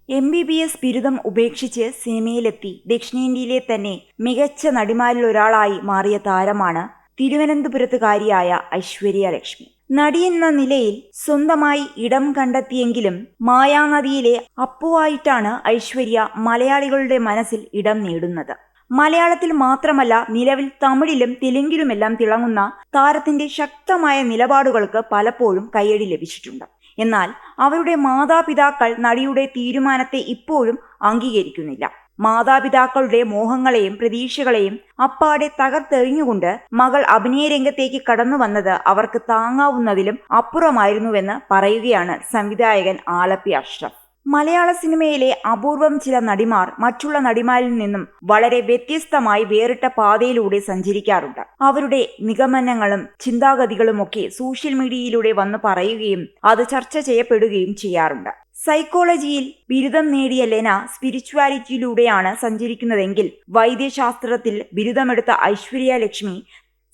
MBBS ബിരുദം ഉപേക്ഷിച്ച് സിനിമയിലെത്തി ദക്ഷിണേന്ത്യയിലെ തന്നെ മികച്ച നടിമാരിലൊരാളായി മാറിയ താരമാണ് തിരുവനന്തപുരത്തുകാരിയായ ഐശ്വര്യ ലക്ഷ്മി. നടിയെന്ന നിലയിൽ സ്വന്തമായി ഇടം കണ്ടെത്തിയെങ്കിലും മായാനദിയിലെ അപ്പുവായിട്ടാണ് ഐശ്വര്യ മലയാളികളുടെ മനസ്സിൽ ഇടം നേടുന്നത്. മലയാളത്തിൽ മാത്രമല്ല, നിലവിൽ തമിഴിലും തെലുങ്കിലുമെല്ലാം തിളങ്ങുന്ന താരത്തിന്റെ ശക്തമായ നിലപാടുകൾക്ക് പലപ്പോഴും കയ്യടി ലഭിച്ചിട്ടുണ്ട്. എന്നാൽ അവരുടെ മാതാപിതാക്കൾ നടിയുടെ തീരുമാനത്തെ ഇപ്പോഴും അംഗീകരിക്കുന്നില്ല. മാതാപിതാക്കളുടെ മോഹങ്ങളെയും പ്രതീക്ഷകളെയും അപ്പാടെ തകർത്തെറിഞ്ഞുകൊണ്ട് മകൾ അഭിനയരംഗത്തേക്ക് കടന്നു വന്നത് അവർക്ക് താങ്ങാവുന്നതിലും അപ്പുറമായിരുന്നുവെന്ന് പറയുകയാണ് സംവിധായകൻ ആലപ്പി അഷ്റഫ്. മലയാള സിനിമയിലെ അപൂർവം ചില നടിമാർ മറ്റുള്ള നടിമാരിൽ നിന്നും വളരെ വ്യത്യസ്തമായി വേറിട്ട പാതയിലൂടെ സഞ്ചരിക്കാറുണ്ട്. അവരുടെ നിഗമനങ്ങളും ചിന്താഗതികളുമൊക്കെ സോഷ്യൽ മീഡിയയിലൂടെ വന്ന് പറയുകയും അത് ചർച്ച ചെയ്യപ്പെടുകയും ചെയ്യാറുണ്ട്. സൈക്കോളജിയിൽ ബിരുദം നേടിയ ലെന സ്പിരിച്വാലിറ്റിയിലൂടെയാണ് സഞ്ചരിക്കുന്നതെങ്കിൽ വൈദ്യശാസ്ത്രത്തിൽ ബിരുദമെടുത്ത ഐശ്വര്യ ലക്ഷ്മി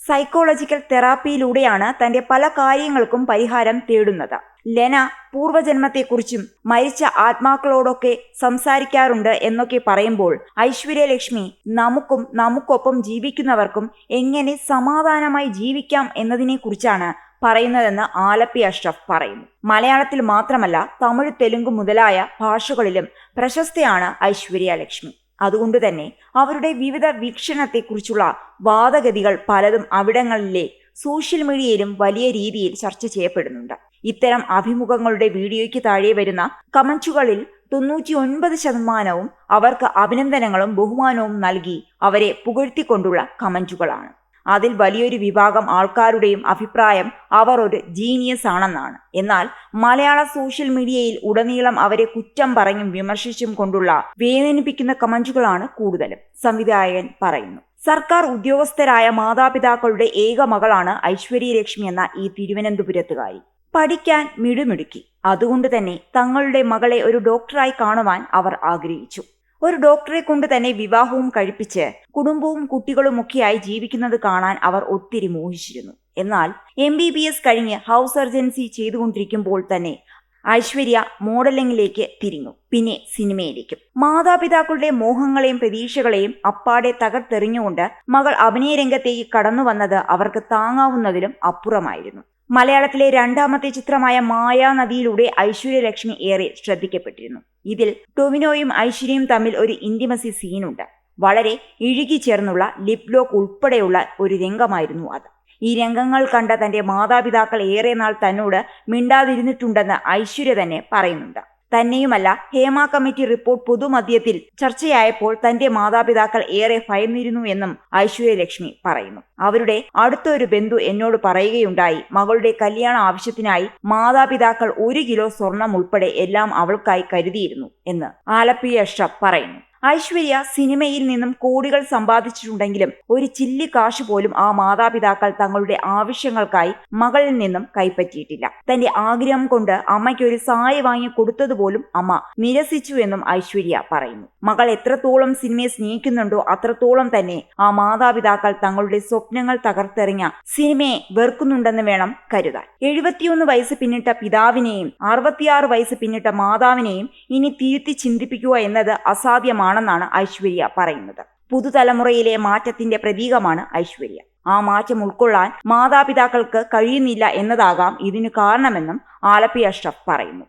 സൈക്കോളജിക്കൽ തെറാപ്പിയിലൂടെയാണ് തന്റെ പല കാര്യങ്ങൾക്കും പരിഹാരം തേടുന്നത്. ലെന പൂർവ്വജന്മത്തെക്കുറിച്ചും മരിച്ച ആത്മാക്കളോടൊക്കെ സംസാരിക്കാറുണ്ട് എന്നൊക്കെ പറയുമ്പോൾ ഐശ്വര്യ ലക്ഷ്മി നമുക്കൊപ്പം ജീവിക്കുന്നവർക്കും എങ്ങനെ സമാധാനമായി ജീവിക്കാം എന്നതിനെക്കുറിച്ചാണ് പറയുന്നതെന്ന് ആലപ്പി അഷ്റഫ് പറയുന്നു. മലയാളത്തിൽ മാത്രമല്ല, തമിഴ്, തെലുങ്ക് മുതലായ ഭാഷകളിലും പ്രശസ്തയാണ് ഐശ്വര്യ ലക്ഷ്മി. അതുകൊണ്ട് തന്നെ അവരുടെ വിവിധ വീക്ഷണത്തെക്കുറിച്ചുള്ള വാദഗതികൾ പലതും അവിടങ്ങളിലെ സോഷ്യൽ മീഡിയയിലും വലിയ രീതിയിൽ ചർച്ച ചെയ്യപ്പെടുന്നുണ്ട്. ഇത്തരം അഭിമുഖങ്ങളുടെ വീഡിയോയ്ക്ക് താഴെ വരുന്ന കമന്റുകളിൽ 99% അവർക്ക് അഭിനന്ദനങ്ങളും ബഹുമാനവും നൽകി അവരെ പുകഴ്ത്തിക്കൊണ്ടുള്ള കമന്റുകളാണ്. അതിൽ വലിയൊരു വിഭാഗം ആൾക്കാരുടെയും അഭിപ്രായം അവർ ഒരു ജീനിയസ് ആണെന്നാണ്. എന്നാൽ മലയാള സോഷ്യൽ മീഡിയയിൽ ഉടനീളം അവരെ കുറ്റം പറഞ്ഞും വിമർശിച്ചും കൊണ്ടുള്ള വേദനിപ്പിക്കുന്ന കമന്റുകളാണ് കൂടുതലും. സംവിധായകൻ പറയുന്നു, സർക്കാർ ഉദ്യോഗസ്ഥരായ മാതാപിതാക്കളുടെ ഏക മകളാണ് ഐശ്വര്യ ലക്ഷ്മി എന്ന ഈ തിരുവനന്തപുരത്തുകാരി. പഠിക്കാൻ മിടുമിടുക്കി. അതുകൊണ്ട് തന്നെ തങ്ങളുടെ മകളെ ഒരു ഡോക്ടറായി കാണുവാൻ അവർ ആഗ്രഹിച്ചു. ഒരു ഡോക്ടറെ കൊണ്ട് തന്നെ വിവാഹവും കഴിപ്പിച്ച് കുടുംബവും കുട്ടികളുമൊക്കെയായി ജീവിക്കുന്നത് കാണാൻ അവർ ഒത്തിരി മോഹിച്ചിരുന്നു. എന്നാൽ MBBS കഴിഞ്ഞ് ഹൗസ് സർജൻസി ചെയ്തുകൊണ്ടിരിക്കുമ്പോൾ തന്നെ ഐശ്വര്യ മോഡലിംഗിലേക്ക് തിരിഞ്ഞു, പിന്നെ സിനിമയിലേക്കും. മാതാപിതാക്കളുടെ മോഹങ്ങളെയും പ്രതീക്ഷകളെയും അപ്പാടെ തകർത്തെറിഞ്ഞുകൊണ്ട് മകൾ അഭിനയരംഗത്തേക്ക് കടന്നു വന്നത് അവർക്ക് താങ്ങാവുന്നതിലും അപ്പുറമായിരുന്നു. മലയാളത്തിലെ രണ്ടാമത്തെ ചിത്രമായ മായാനദിയിലൂടെ ഐശ്വര്യ ലക്ഷ്മി ഏറെ ശ്രദ്ധിക്കപ്പെട്ടിരുന്നു. ഇതിൽ ടൊവിനോയും ഐശ്വര്യയും തമ്മിൽ ഒരു ഇന്റിമസി സീനുണ്ട്. വളരെ ഇഴുകിച്ചേർന്നുള്ള ലിപ് ലോക്ക് ഉൾപ്പെടെയുള്ള ഒരു രംഗമായിരുന്നു അത്. ഈ രംഗങ്ങൾ കണ്ട തന്റെ മാതാപിതാക്കൾ ഏറെ നാൾ തന്നോട് മിണ്ടാതിരുന്നിട്ടുണ്ടെന്ന് ഐശ്വര്യ തന്നെ പറയുന്നുണ്ട്. തന്നെയുമല്ല, ഹേമ കമ്മിറ്റി റിപ്പോർട്ട് പൊതുമധ്യത്തിൽ ചർച്ചയായപ്പോൾ തന്റെ മാതാപിതാക്കൾ ഏറെ ഭയന്നിരുന്നു എന്നും ഐശ്വര്യ ലക്ഷ്മി പറയുന്നു. അവരുടെ അടുത്തൊരു ബന്ധു എന്നോട് പറയുകയുണ്ടായി, മകളുടെ കല്യാണ ആവശ്യത്തിനായി മാതാപിതാക്കൾ 1 കിലോ സ്വർണം ഉൾപ്പെടെ എല്ലാം അവൾക്കായി കരുതിയിരുന്നു എന്ന് ആലപ്പി അഷ്റഫ് പറയുന്നു. ഐശ്വര്യ സിനിമയിൽ നിന്നും കോടികൾ സമ്പാദിച്ചിട്ടുണ്ടെങ്കിലും ഒരു ചില്ലി കാശ് പോലും ആ മാതാപിതാക്കൾ തങ്ങളുടെ ആവശ്യങ്ങൾക്കായി മകളിൽ നിന്നും കൈപ്പറ്റിയിട്ടില്ല. തന്റെ ആഗ്രഹം കൊണ്ട് അമ്മയ്ക്ക് ഒരു സാരി വാങ്ങി കൊടുത്തതുപോലും അമ്മ നിരസിച്ചു എന്നും ഐശ്വര്യ പറയുന്നു. മകൾ എത്രത്തോളം സിനിമയെ സ്നേഹിക്കുന്നുണ്ടോ അത്രത്തോളം തന്നെ ആ മാതാപിതാക്കൾ തങ്ങളുടെ സ്വപ്നങ്ങൾ തകർത്തെറിഞ്ഞ സിനിമയെ വെറുക്കുന്നുണ്ടെന്ന് വേണം കരുതാൻ. 71 വയസ്സ് പിന്നിട്ട പിതാവിനെയും 66 വയസ്സ് പിന്നിട്ട മാതാവിനെയും ഇനി തിരുത്തി ചിന്തിപ്പിക്കുക എന്നത് അസാധ്യമാണെന്നാണ് ഐശ്വര്യ പറയുന്നത്. പുതുതലമുറയിലെ മാറ്റത്തിന്റെ പ്രതീകമാണ് ഐശ്വര്യ. ആ മാറ്റം ഉൾക്കൊള്ളാൻ മാതാപിതാക്കൾക്ക് കഴിയുന്നില്ല എന്നതാകാം ഇതിനു കാരണമെന്നും ആലപ്പി അഷ്റഫ് പറയുന്നു.